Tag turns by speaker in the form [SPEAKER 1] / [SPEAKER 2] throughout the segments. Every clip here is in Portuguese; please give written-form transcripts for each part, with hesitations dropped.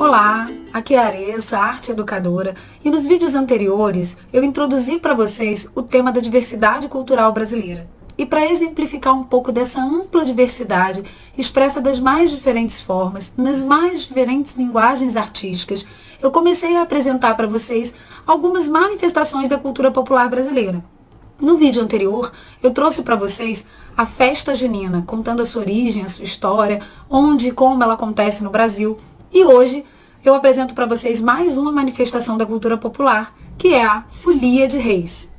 [SPEAKER 1] Olá, aqui é a Aressa, arte educadora, e nos vídeos anteriores eu introduzi para vocês o tema da diversidade cultural brasileira. E para exemplificar um pouco dessa ampla diversidade, expressa das mais diferentes formas, nas mais diferentes linguagens artísticas, eu comecei a apresentar para vocês algumas manifestações da cultura popular brasileira. No vídeo anterior, eu trouxe para vocês a festa junina, contando a sua origem, a sua história, onde e como ela acontece no Brasil. E hoje eu apresento para vocês mais uma manifestação da cultura popular, que é a Folia de Reis.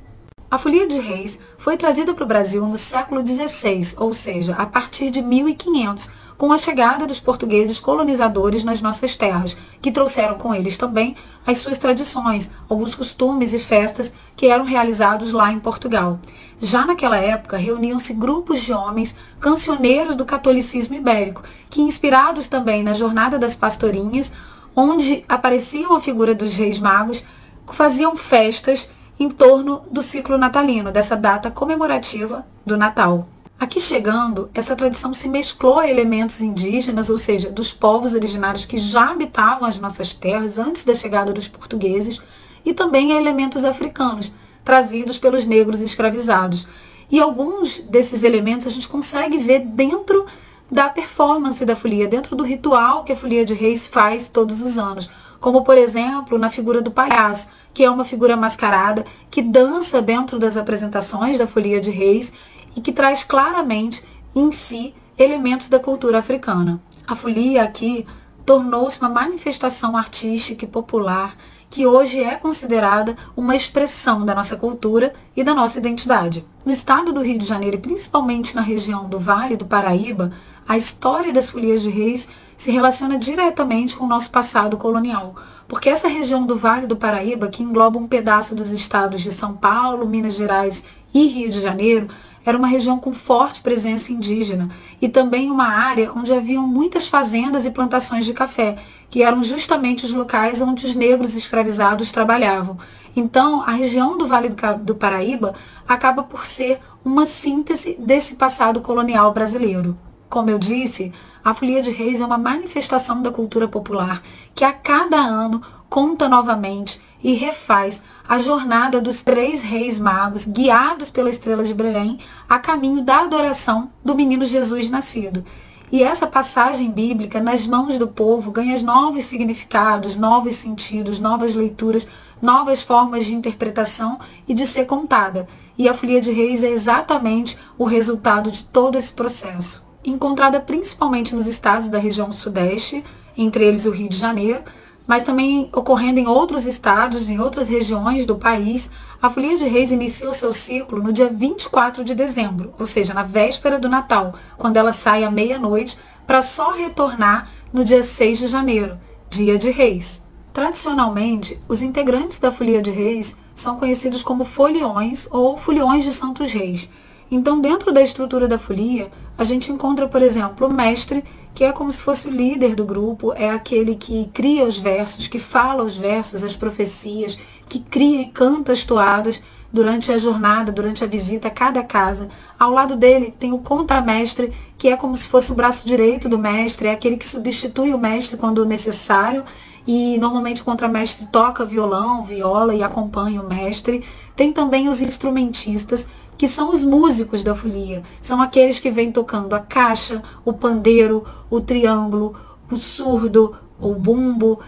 [SPEAKER 1] A Folia de Reis foi trazida para o Brasil no século XVI, ou seja, a partir de 1500, com a chegada dos portugueses colonizadores nas nossas terras, que trouxeram com eles também as suas tradições, alguns costumes e festas que eram realizados lá em Portugal. Já naquela época, reuniam-se grupos de homens cancioneiros do catolicismo ibérico, que, inspirados também na Jornada das Pastorinhas, onde apareciam a figura dos Reis Magos, faziam festas em torno do ciclo natalino, dessa data comemorativa do Natal. Aqui chegando, essa tradição se mesclou a elementos indígenas, ou seja, dos povos originários que já habitavam as nossas terras antes da chegada dos portugueses, e também a elementos africanos, trazidos pelos negros escravizados. E alguns desses elementos a gente consegue ver dentro da performance da folia, dentro do ritual que a Folia de Reis faz todos os anos, como, por exemplo, na figura do palhaço, que é uma figura mascarada que dança dentro das apresentações da Folia de Reis e que traz claramente em si elementos da cultura africana. A folia aqui tornou-se uma manifestação artística e popular que hoje é considerada uma expressão da nossa cultura e da nossa identidade. No estado do Rio de Janeiro, e principalmente na região do Vale do Paraíba, a história das Folias de Reis se relaciona diretamente com o nosso passado colonial, porque essa região do Vale do Paraíba, que engloba um pedaço dos estados de São Paulo, Minas Gerais e Rio de Janeiro, era uma região com forte presença indígena e também uma área onde haviam muitas fazendas e plantações de café, que eram justamente os locais onde os negros escravizados trabalhavam. Então, a região do Vale do Paraíba acaba por ser uma síntese desse passado colonial brasileiro. Como eu disse, a Folia de Reis é uma manifestação da cultura popular que a cada ano conta novamente e refaz a jornada dos 3 reis magos guiados pela estrela de Belém a caminho da adoração do menino Jesus nascido. E essa passagem bíblica nas mãos do povo ganha novos significados, novos sentidos, novas leituras, novas formas de interpretação e de ser contada. E a Folia de Reis é exatamente o resultado de todo esse processo. Encontrada principalmente nos estados da região sudeste, entre eles o Rio de Janeiro, mas também ocorrendo em outros estados, em outras regiões do país, a Folia de Reis inicia o seu ciclo no dia 24 de dezembro, ou seja, na véspera do Natal, quando ela sai à meia-noite, para só retornar no dia 6 de janeiro, dia de Reis. Tradicionalmente, os integrantes da Folia de Reis são conhecidos como foliões ou foliões de Santos Reis. Então, dentro da estrutura da folia, a gente encontra, por exemplo, o mestre, que é como se fosse o líder do grupo, é aquele que cria os versos, que fala os versos, as profecias, que cria e canta as toadas durante a jornada, durante a visita a cada casa. Ao lado dele tem o contamestre, que é como se fosse o braço direito do mestre, é aquele que substitui o mestre quando necessário, e normalmente o contramestre toca violão, viola e acompanha o mestre. Tem também os instrumentistas, que são os músicos da folia. São aqueles que vêm tocando a caixa, o pandeiro, o triângulo, o surdo, o bumbo,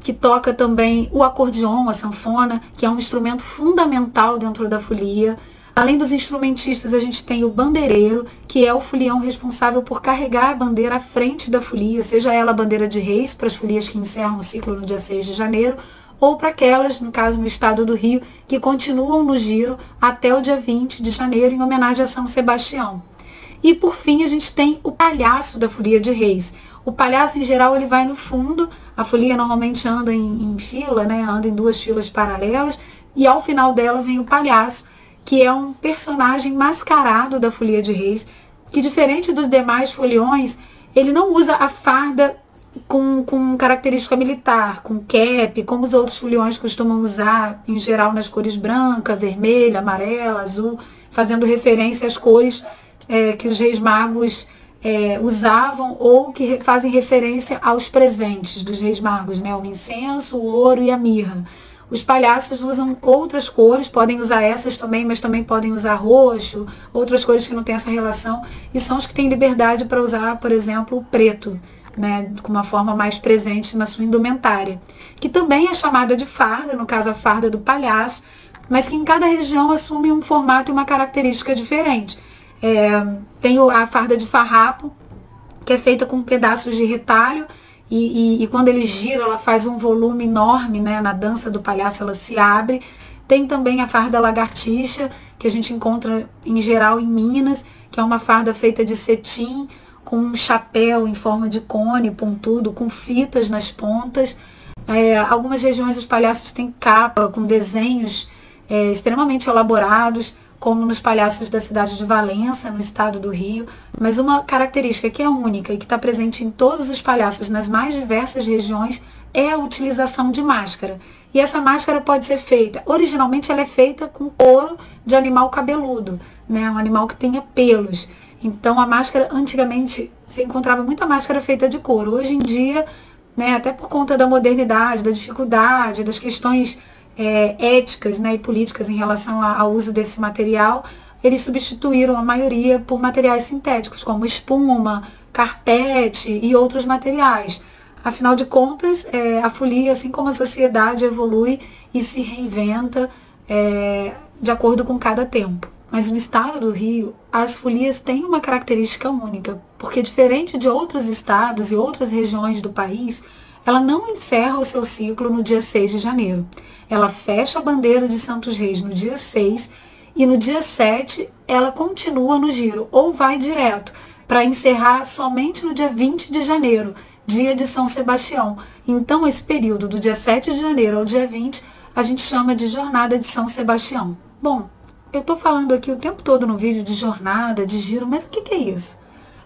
[SPEAKER 1] que toca também o acordeon, a sanfona, que é um instrumento fundamental dentro da folia. Além dos instrumentistas, a gente tem o bandeireiro, que é o folião responsável por carregar a bandeira à frente da folia, seja ela a bandeira de reis, para as folias que encerram o ciclo no dia 6 de janeiro, ou para aquelas, no caso no estado do Rio, que continuam no giro até o dia 20 de janeiro, em homenagem a São Sebastião. E por fim, a gente tem o palhaço da Folia de Reis. O palhaço, em geral, ele vai no fundo, a folia normalmente anda em fila, né? Anda em 2 filas paralelas, e ao final dela vem o palhaço, que é um personagem mascarado da Folia de Reis, que, diferente dos demais foliões, ele não usa a farda com característica militar, com cap, como os outros foliões costumam usar, em geral nas cores branca, vermelha, amarela, azul, fazendo referência às cores que os reis magos usavam ou que fazem referência aos presentes dos Reis Magos, né? O incenso, o ouro e a mirra. Os palhaços usam outras cores, podem usar essas também, mas também podem usar roxo, outras cores que não têm essa relação, e são os que têm liberdade para usar, por exemplo, o preto, né, com uma forma mais presente na sua indumentária, que também é chamada de farda, no caso a farda do palhaço, mas que em cada região assume um formato e uma característica diferente. Tem a farda de farrapo, que é feita com pedaços de retalho, e quando ele gira, ela faz um volume enorme, né? Na dança do palhaço ela se abre. Tem também a farda lagartixa, que a gente encontra em geral em Minas, que é uma farda feita de cetim, com um chapéu em forma de cone pontudo, com fitas nas pontas. Algumas regiões os palhaços têm capa com desenhos extremamente elaborados, como nos palhaços da cidade de Valença, no estado do Rio, mas uma característica que é única e que está presente em todos os palhaços nas mais diversas regiões é a utilização de máscara. E essa máscara pode ser feita, originalmente ela é feita com couro de animal cabeludo, né? Um animal que tenha pelos. Então a máscara, antigamente, se encontrava muita máscara feita de couro. Hoje em dia, né, até por conta da modernidade, da dificuldade, das questões éticas, né, e políticas em relação ao uso desse material, eles substituíram a maioria por materiais sintéticos, como espuma, carpete e outros materiais. Afinal de contas, a folia, assim como a sociedade, evolui e se reinventa de acordo com cada tempo. Mas no estado do Rio, as folias têm uma característica única, porque diferente de outros estados e outras regiões do país, ela não encerra o seu ciclo no dia 6 de janeiro. Ela fecha a bandeira de Santos Reis no dia 6 e no dia 7 ela continua no giro, ou vai direto, para encerrar somente no dia 20 de janeiro, dia de São Sebastião. Então esse período do dia 7 de janeiro ao dia 20 a gente chama de Jornada de São Sebastião. Bom, eu estou falando aqui o tempo todo no vídeo de jornada, de giro, mas o que é isso?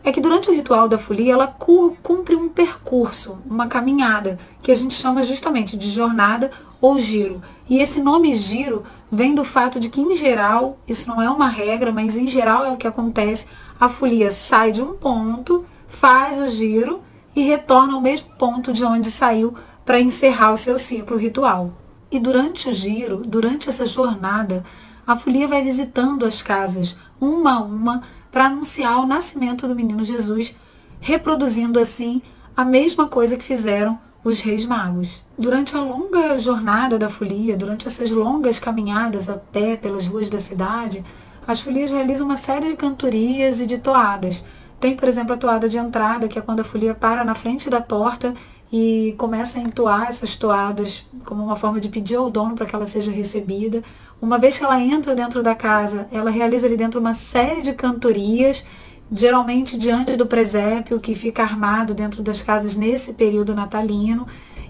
[SPEAKER 1] É que durante o ritual da folia, ela cumpre um percurso, uma caminhada, que a gente chama justamente de jornada ou giro. E esse nome giro vem do fato de que, em geral, isso não é uma regra, mas em geral é o que acontece, a folia sai de um ponto, faz o giro e retorna ao mesmo ponto de onde saiu para encerrar o seu ciclo ritual. E durante o giro, durante essa jornada, a folia vai visitando as casas, uma a uma, para anunciar o nascimento do menino Jesus, reproduzindo assim a mesma coisa que fizeram os Reis Magos. Durante a longa jornada da folia, durante essas longas caminhadas a pé pelas ruas da cidade, as folias realizam uma série de cantorias e de toadas. Tem, por exemplo, a toada de entrada, que é quando a folia para na frente da porta e começa a entoar essas toadas como uma forma de pedir ao dono para que ela seja recebida. Uma vez que ela entra dentro da casa, ela realiza ali dentro uma série de cantorias, geralmente diante do presépio que fica armado dentro das casas nesse período natalino.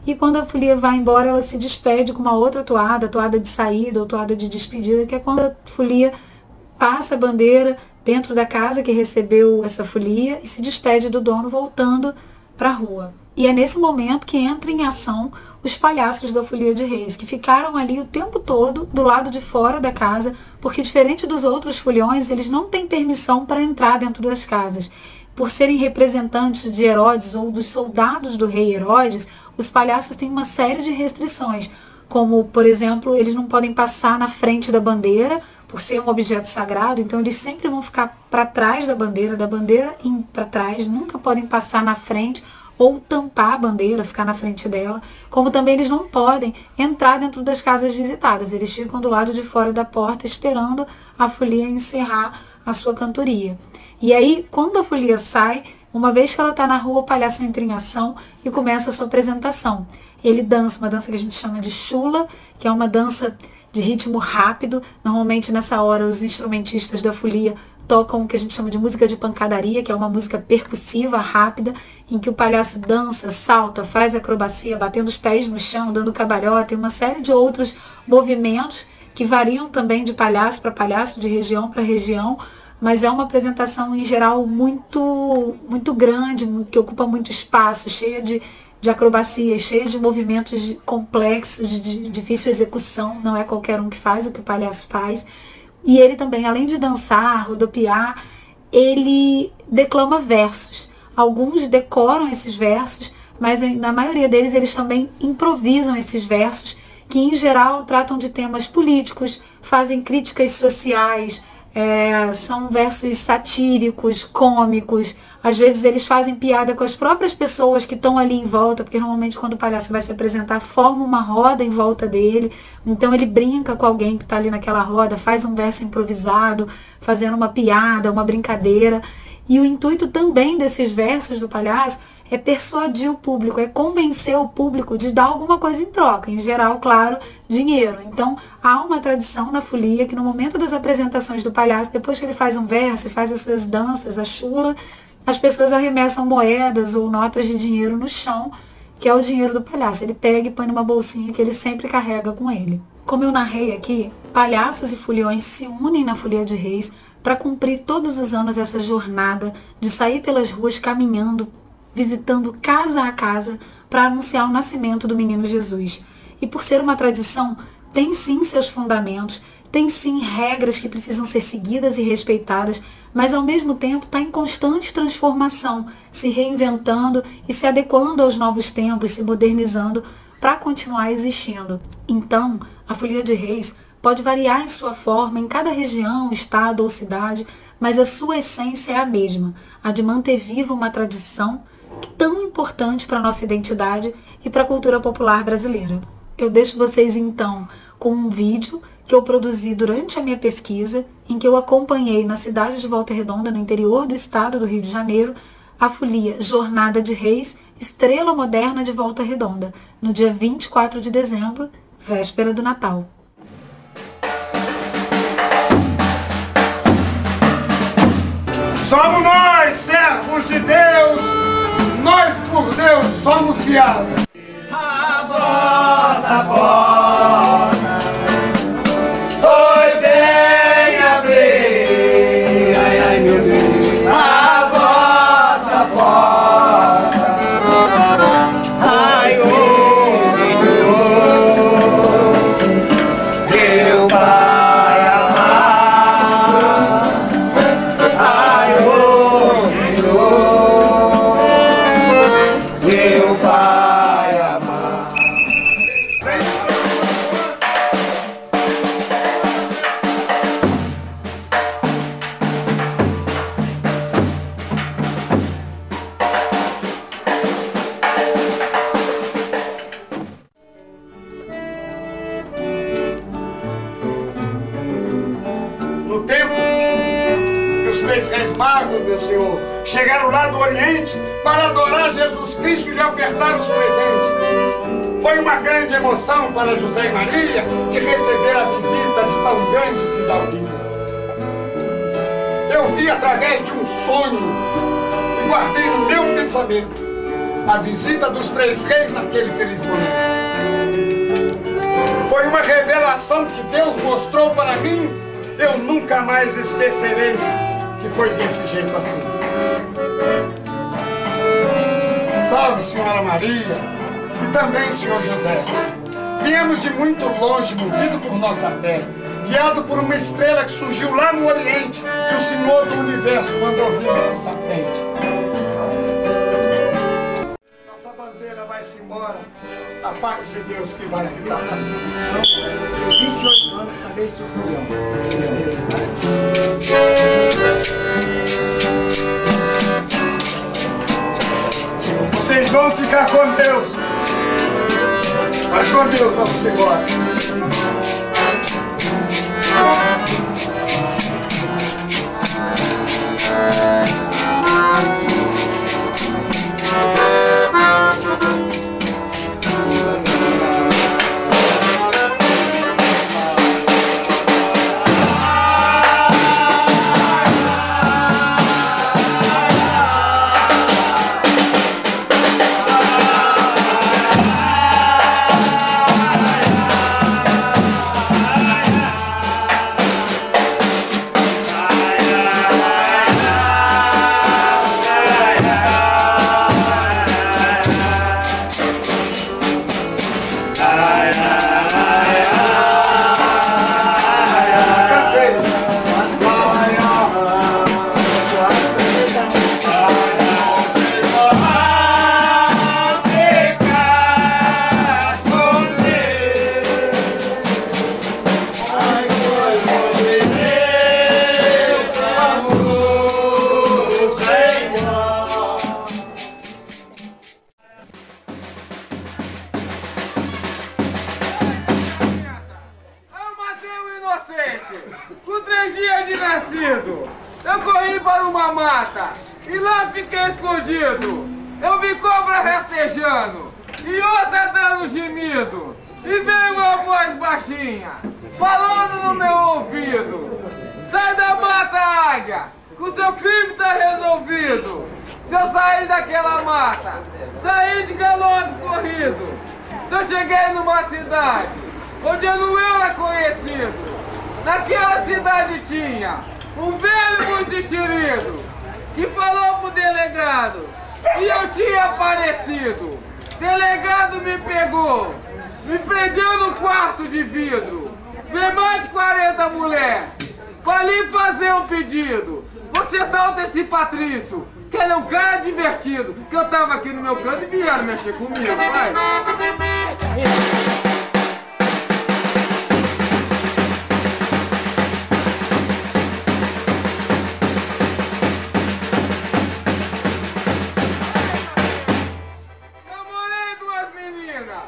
[SPEAKER 1] E quando a folia vai embora, ela se despede com uma outra toada, toada de saída ou toada de despedida, que é quando a folia passa a bandeira dentro da casa que recebeu essa folia e se despede do dono voltando para a rua. E é nesse momento que entra em ação os palhaços da Folia de Reis, que ficaram ali o tempo todo do lado de fora da casa, porque diferente dos outros foliões, eles não têm permissão para entrar dentro das casas. Por serem representantes de Herodes ou dos soldados do rei Herodes, os palhaços têm uma série de restrições, como, por exemplo, eles não podem passar na frente da bandeira, por ser um objeto sagrado, então eles sempre vão ficar para trás da bandeira para trás, nunca podem passar na frente ou tampar a bandeira, ficar na frente dela, como também eles não podem entrar dentro das casas visitadas, eles ficam do lado de fora da porta esperando a folia encerrar a sua cantoria. E aí, quando a folia sai, uma vez que ela está na rua, o palhaço entra em ação e começa a sua apresentação. Ele dança, uma dança que a gente chama de chula, que é uma dança de ritmo rápido. Normalmente nessa hora os instrumentistas da folia tocam o que a gente chama de música de pancadaria, que é uma música percussiva, rápida, em que o palhaço dança, salta, faz acrobacia, batendo os pés no chão, dando cambalhota e uma série de outros movimentos que variam também de palhaço para palhaço, de região para região, mas é uma apresentação em geral muito grande, que ocupa muito espaço, cheia de acrobacia, cheia de movimentos complexos, de difícil execução, não é qualquer um que faz o que o palhaço faz. E ele também, além de dançar, rodopiar, ele declama versos. Alguns decoram esses versos, mas na maioria deles eles também improvisam esses versos, que em geral tratam de temas políticos, fazem críticas sociais, são versos satíricos, cômicos. Às vezes eles fazem piada com as próprias pessoas que estão ali em volta, porque normalmente quando o palhaço vai se apresentar, forma uma roda em volta dele. Então ele brinca com alguém que está ali naquela roda, faz um verso improvisado, fazendo uma piada, uma brincadeira. E o intuito também desses versos do palhaço é persuadir o público, é convencer o público de dar alguma coisa em troca, em geral, claro, dinheiro. Então, há uma tradição na folia que no momento das apresentações do palhaço, depois que ele faz um verso e faz as suas danças, a chula, as pessoas arremessam moedas ou notas de dinheiro no chão, que é o dinheiro do palhaço. Ele pega e põe numa bolsinha que ele sempre carrega com ele. Como eu narrei aqui, palhaços e foliões se unem na Folia de Reis para cumprir todos os anos essa jornada de sair pelas ruas caminhando, visitando casa a casa para anunciar o nascimento do menino Jesus. E por ser uma tradição, tem sim seus fundamentos, tem sim regras que precisam ser seguidas e respeitadas, mas ao mesmo tempo está em constante transformação, se reinventando e se adequando aos novos tempos, se modernizando para continuar existindo. Então, a Folia de Reis pode variar em sua forma em cada região, estado ou cidade, mas a sua essência é a mesma, a de manter viva uma tradição tão importante para a nossa identidade e para a cultura popular brasileira. Eu deixo vocês então com um vídeo que eu produzi durante a minha pesquisa, em que eu acompanhei na cidade de Volta Redonda, no interior do estado do Rio de Janeiro, a folia Jornada de Reis, Estrela Moderna de Volta Redonda, no dia 24 de dezembro, véspera do Natal.
[SPEAKER 2] Somos nós, servos de Deus, nós por Deus somos guiados. A vossa porta, oi, vem abrir, ai, ai, meu Deus, a vossa porta, ai, meu Pai amado, ai, meu Pai amado. No tempo que os 3 reis magos, meu Senhor, chegaram lá do Oriente para adorar Jesus Cristo e lhe ofertar os presentes. Foi uma grande emoção para José e Maria de receber a visita de tão grande fidalguia. Eu vi através de um sonho e guardei no meu pensamento a visita dos 3 reis naquele feliz momento. Foi uma revelação que Deus mostrou para mim. Eu nunca mais esquecerei que foi desse jeito assim. Salve, Senhora Maria, e também, Senhor José. Viemos de muito longe, movido por nossa fé, guiado por uma estrela que surgiu lá no Oriente, que o Senhor do Universo mandou vir à nossa frente. Nossa bandeira vai-se embora, a paz de Deus que vai ficar na sua missão. 28 anos também sou folião. Vocês vão ficar com Deus, mas com Deus vamos embora.
[SPEAKER 3] cheguei escondido, eu vi cobra rastejando e onça dando gemido. E veio uma voz baixinha, falando no meu ouvido: sai da mata, águia, que o seu crime tá resolvido. Se eu sair daquela mata, sair de galope corrido, se eu cheguei numa cidade onde eu não era conhecido, naquela cidade tinha um velho muito enxerido que falou pro delegado que eu tinha aparecido. Delegado me pegou, me prendeu no quarto de vidro. Vem mais de 40 mulheres pra lhe fazer um pedido. Você solta esse Patrício, que ele é um cara divertido. Que eu tava aqui no meu canto e vieram mexer comigo, vai. Namorei duas meninas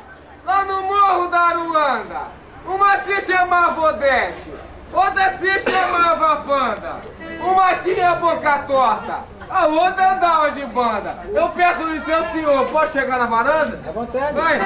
[SPEAKER 3] lá no Morro da Aruanda. Uma se chamava Odete, outra se chamava Wanda. Uma tinha boca torta, a outra andava de banda. Eu peço licença, senhor, pode chegar na varanda?
[SPEAKER 4] À vontade.
[SPEAKER 3] Vai.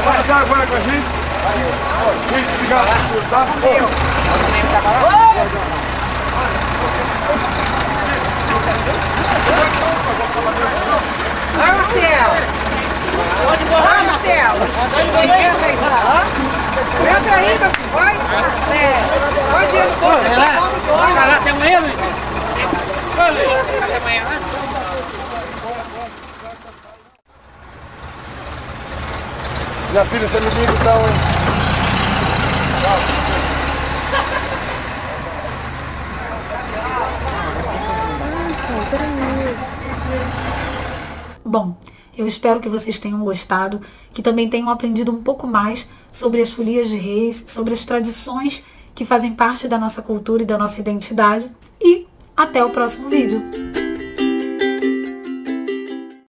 [SPEAKER 2] Vai dar agora com a gente? Gente, obrigado, tá?
[SPEAKER 5] Vai, Marcelo! Vai, Marcelo! Entra aí, meu filho, vai! Vai dentro, vai lá!
[SPEAKER 6] Até amanhã, Luiz! Até amanhã, né?
[SPEAKER 2] Minha filha, você me liga então, hein?
[SPEAKER 1] Bom, eu espero que vocês tenham gostado, que também tenham aprendido um pouco mais sobre as folias de reis, sobre as tradições que fazem parte da nossa cultura e da nossa identidade. E até o próximo vídeo!